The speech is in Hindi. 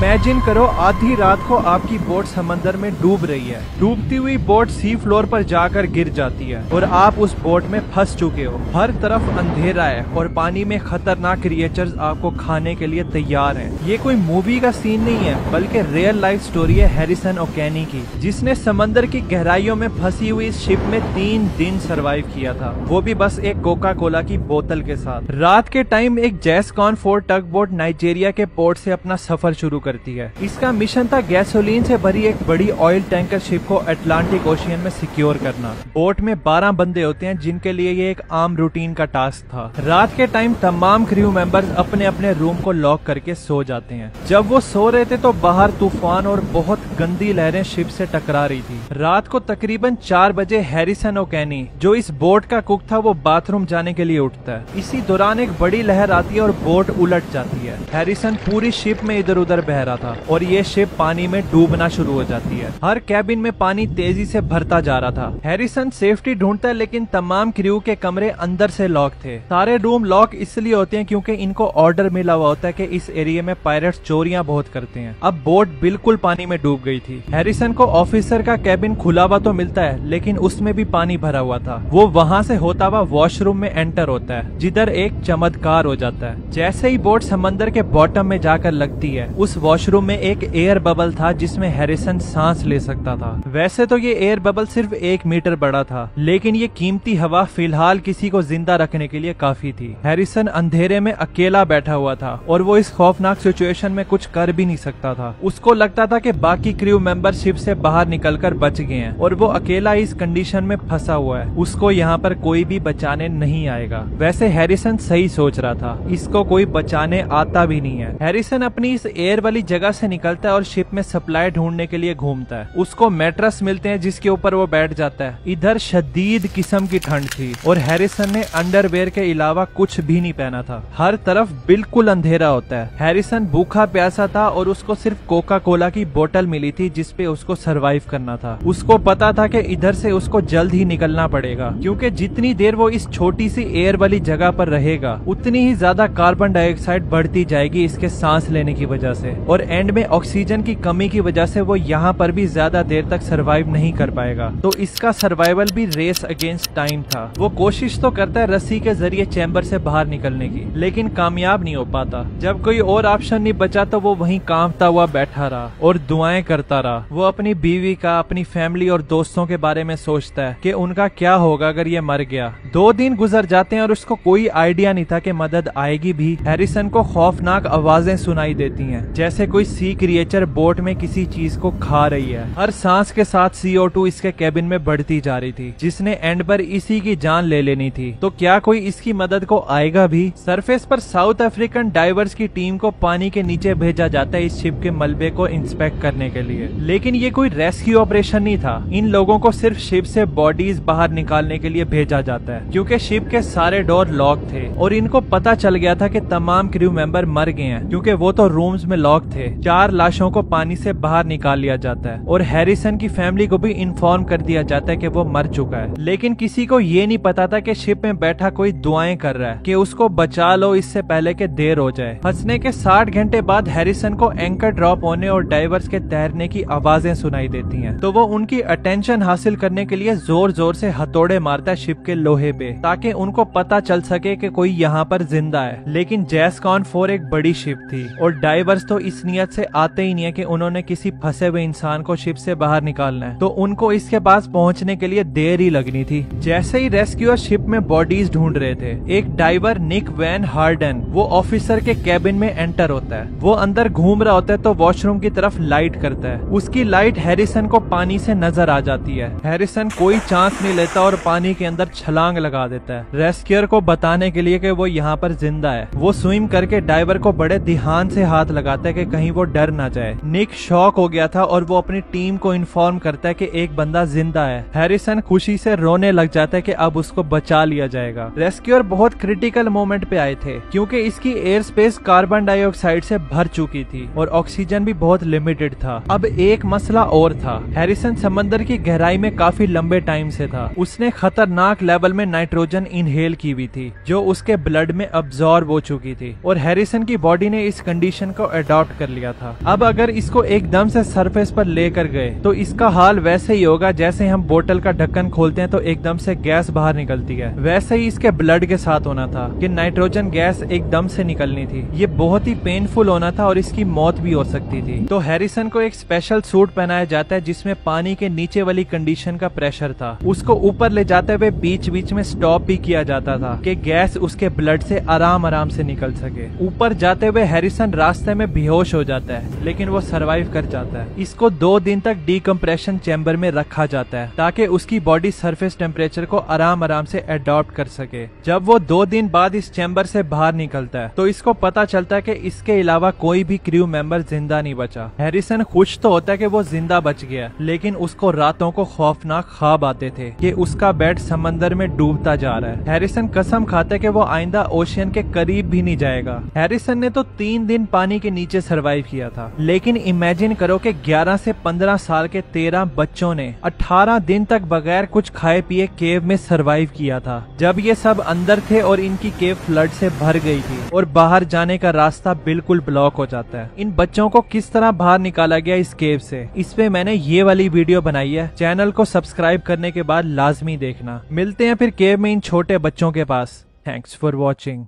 इमेजिन करो आधी रात को आपकी बोट समंदर में डूब रही है। डूबती हुई बोट सी फ्लोर पर जाकर गिर जाती है और आप उस बोट में फंस चुके हो। हर तरफ अंधेरा है और पानी में खतरनाक क्रिएचर्स आपको खाने के लिए तैयार हैं। ये कोई मूवी का सीन नहीं है बल्कि रियल लाइफ स्टोरी है हैरिसन ओकेनी की, जिसने समंदर की गहराइयों में फंसी हुई इस शिप में 3 दिन सरवाइव किया था, वो भी बस एक कोका कोला की बोतल के साथ। रात के टाइम एक जैसकॉन 4 टग बोट नाइजीरिया के पोर्ट से अपना सफर शुरू करती है। इसका मिशन था गैसोलीन से भरी एक बड़ी ऑयल टैंकर शिप को अटलांटिक ओशियन में सिक्योर करना। बोट में 12 बंदे होते हैं जिनके लिए ये एक आम रूटीन का टास्क था। रात के टाइम तमाम क्रू मेंबर्स अपने अपने रूम को लॉक करके सो जाते हैं। जब वो सो रहे थे तो बाहर तूफान और बहुत गंदी लहरें शिप से टकरा रही थी। रात को तकरीबन 4 बजे हैरिसन ओकेनी, जो इस बोट का कुक था, वो बाथरूम जाने के लिए उठता है। इसी दौरान एक बड़ी लहर आती है और बोट उलट जाती है। हैरिसन पूरी शिप में इधर उधर बह रहा था और ये शिप पानी में डूबना शुरू हो जाती है। हर कैबिन में पानी तेजी से भरता जा रहा था। हैरिसन सेफ्टी ढूंढता है लेकिन तमाम क्रू के कमरे अंदर से लॉक थे। सारे रूम लॉक इसलिए होते हैं क्योंकि इनको ऑर्डर मिला हुआ होता है कि इस एरिया में पायरेट्स चोरियां बहुत करते हैं। अब बोट बिल्कुल पानी में डूब गई थी। हैरिसन को ऑफिसर का कैबिन खुला हुआ तो मिलता है लेकिन उसमें भी पानी भरा हुआ था। वो वहाँ से होता हुआ वॉशरूम में एंटर होता है जिधर एक चमत्कार हो जाता है। जैसे ही बोट समंदर के बॉटम में जाकर लगती है, उस वॉशरूम में एक एयर बबल था जिसमें हैरिसन सांस ले सकता था। वैसे तो ये एयर बबल सिर्फ 1 मीटर बड़ा था लेकिन ये कीमती हवा फिलहाल किसी को जिंदा रखने के लिए काफी थी। हैरिसन अंधेरे में अकेला बैठा हुआ था और वो इस खौफनाक सिचुएशन में कुछ कर भी नहीं सकता था। उसको लगता था कि बाकी क्रू मेंबर शिप से बाहर निकलकर बच गए हैं और वो अकेला इस कंडीशन में फंसा हुआ है। उसको यहाँ पर कोई भी बचाने नहीं आएगा। वैसे हैरिसन सही सोच रहा था, इसको कोई बचाने आता भी नहीं है। हैरिसन अपनी इस एयर वाली जगह से निकलता है और शिप में सप्लाई ढूंढने के लिए घूमता है। उसको मैट्रेस मिलते हैं जिसके ऊपर वो बैठ जाता है। इधर शदीद किस्म की ठंड थी और हैरिसन ने अंडरवेयर के अलावा कुछ भी नहीं पहना था। हर तरफ बिल्कुल अंधेरा होता है। हैरिसन भूखा प्यासा था और उसको सिर्फ कोका कोला की बोतल मिली थी जिसपे उसको सरवाइव करना था। उसको पता था कि इधर से उसको जल्द ही निकलना पड़ेगा क्योंकि जितनी देर वो इस छोटी सी एयर वाली जगह पर रहेगा उतनी ही ज्यादा कार्बन डाइऑक्साइड बढ़ती जाएगी इसके सांस लेने की वजह से, और एंड में ऑक्सीजन की कमी की वजह से वो यहाँ पर भी ज्यादा देर तक सरवाइव नहीं कर पाएगा। तो इसका सर्वाइवल भी रेस अगेंस्ट टाइम था। वो कोशिश तो करता है रस्सी के जरिए चैम्बर से बाहर निकलने की लेकिन कामयाब नहीं हो पाता। जब कोई और ऑप्शन नहीं बचा तो वो वहीं कांपता हुआ बैठा रहा और दुआएं करता रहा। वो अपनी बीवी का, अपनी फैमिली और दोस्तों के बारे में सोचता है कि उनका क्या होगा अगर ये मर गया। 2 दिन गुजर जाते हैं और उसको कोई आइडिया नहीं था कि मदद आएगी भी। हैरिसन को खौफनाक आवाजें सुनाई देती हैं जैसे कोई सी क्रिएचर बोट में किसी चीज को खा रही है। हर सांस के साथ CO2 इसके कैबिन में बढ़ती जा रही थी जिसने एंड पर इसी की जान ले लेनी थी। तो क्या कोई इसकी मदद को आएगा भी? सरफेस पर साउथ अफ्रीकन डाइवर्स की टीम को पानी के नीचे भेजा जाता है इस शिप के मलबे को इंस्पेक्ट करने के लिए, लेकिन ये कोई रेस्क्यू ऑपरेशन नहीं था। इन लोगों को सिर्फ शिप से बॉडीज बाहर निकालने के लिए भेजा जाता है क्योंकि शिप के सारे डोर लॉक थे और इनको पता चल गया था कि तमाम क्रू मेंबर मर गए हैं क्योंकि वो तो रूम्स में लॉक थे। 4 लाशों को पानी से बाहर निकाल लिया जाता है और हैरिसन की फैमिली को भी इन्फॉर्म कर दिया जाता है कि वो मर चुका है, लेकिन किसी को ये नहीं पता था कि शिप में बैठा कोई दुआएं कर रहा है कि उसको बचा लो इससे पहले कि देर हो जाए। फंसने के 60 घंटे बाद हैरिसन को एंकर ड्रॉप होने और डाइवर्स के तैरने की आवाजें सुनाई देती हैं, तो वो उनकी अटेंशन हासिल करने के लिए जोर जोर से हथौड़े मारता है शिप के लोहे पे ताकि उनको पता चल सके कि कोई यहाँ पर जिंदा है। लेकिन जैसकॉन 4 एक बड़ी शिप थी और डाइवर्स तो इस नियत से आते ही नहीं है कि उन्होंने किसी फंसे हुए इंसान को शिप से बाहर निकालना है, तो उनको इसके पास पहुंचने के लिए देर ही लगनी थी। जैसे ही रेस्क्यूअर शिप में बॉडीज ढूंढ रहे थे, एक डाइवर निक वैन हार्डन वो ऑफिसर के कैबिन में एंटर होता है। वो अंदर घूम रहा होता है तो वॉशरूम की तरफ लाइट करता है। उसकी लाइट हैरिसन को पानी से नजर आ जाती है। हैरिसन कोई चांस नहीं लेता और पानी के अंदर छलांग लगा देता है रेस्क्यूअर को बताने के लिए कि वो यहाँ पर जिंदा है। वो स्विम करके डाइवर को बड़े ध्यान से हाथ लगाता है कि कहीं वो डर ना जाए। निक शॉक हो गया था और वो अपनी टीम को इन्फॉर्म करता है कि एक बंदा जिंदा है। हैरिसन खुशी से रोने लग जाता है कि अब उसको बचा लिया जाएगा। रेस्क्यूअर बहुत क्रिटिकल मोमेंट पे आए थे क्योंकि इसकी एयर स्पेस कार्बन डाइऑक्साइड से भर चुकी थी और ऑक्सीजन भी बहुत लिमिटेड था। अब एक मसला और था, हैरिसन समंदर की गहराई में काफी लंबे टाइम से था। उसने खतरनाक लेवल में नाइट्रोजन इनहेल की हुई थी जो उसके ब्लड में अब्सॉर्ब हो चुकी थी और हैरिसन की बॉडी ने इस कंडीशन को अडॉप्ट अडॉप्ट कर लिया था। अब अगर इसको एकदम से सरफेस पर लेकर गए तो इसका हाल वैसे ही होगा जैसे हम बोतल का ढक्कन खोलते हैं तो एकदम से गैस बाहर निकलती है। वैसे ही इसके ब्लड के साथ होना था कि नाइट्रोजन गैस एकदम से निकलनी थी। ये बहुत ही पेनफुल होना था और इसकी मौत भी हो सकती थी। तो हैरिसन को एक स्पेशल सूट पहनाया जाता है जिसमें पानी के नीचे वाली कंडीशन का प्रेशर था। उसको ऊपर ले जाते हुए बीच बीच में स्टॉप भी किया जाता था कि गैस उसके ब्लड से आराम आराम से निकल सके। ऊपर जाते हुए हैरिसन रास्ते में बेहोश हो जाता है लेकिन वो सरवाइव कर जाता है। इसको 2 दिन तक डीकम्प्रेशन चैम्बर में रखा जाता है ताकि उसकी बॉडी सरफेस टेम्परेचर को आराम आराम से अडॉप्ट कर सके। जब वो 2 दिन बाद इस चैम्बर से बाहर निकलता है तो इसको पता चलता है कि इसके अलावा कोई भी क्रू मेंबर जिंदा नहीं बचा। हैरिसन खुश तो होता है कि वो जिंदा बच गया लेकिन उसको रातों को खौफनाक ख्वाब आते थे कि उसका बेड समंदर में डूबता जा रहा है। हैरिसन कसम खाता है कि वो आइंदा ओशियन के करीब भी नहीं जाएगा। हैरिसन ने तो 3 दिन पानी के नीचे सरवाइव किया था लेकिन इमेजिन करो कि 11 से 15 साल के 13 बच्चों ने 18 दिन तक बगैर कुछ खाए पिए केव में सरवाइव किया था जब ये सब अंदर थे और इनकी केव फ्लड से भर गई थी और बाहर जाने का रास्ता बिल्कुल ब्लॉक हो जाता है। इन बच्चों को किस तरह बाहर निकाला गया इस केव से, इस पे मैंने ये वाली वीडियो बनाई है। चैनल को सब्सक्राइब करने के बाद लाजमी देखना। मिलते हैं फिर केव में इन छोटे बच्चों के पास। Thanks for watching.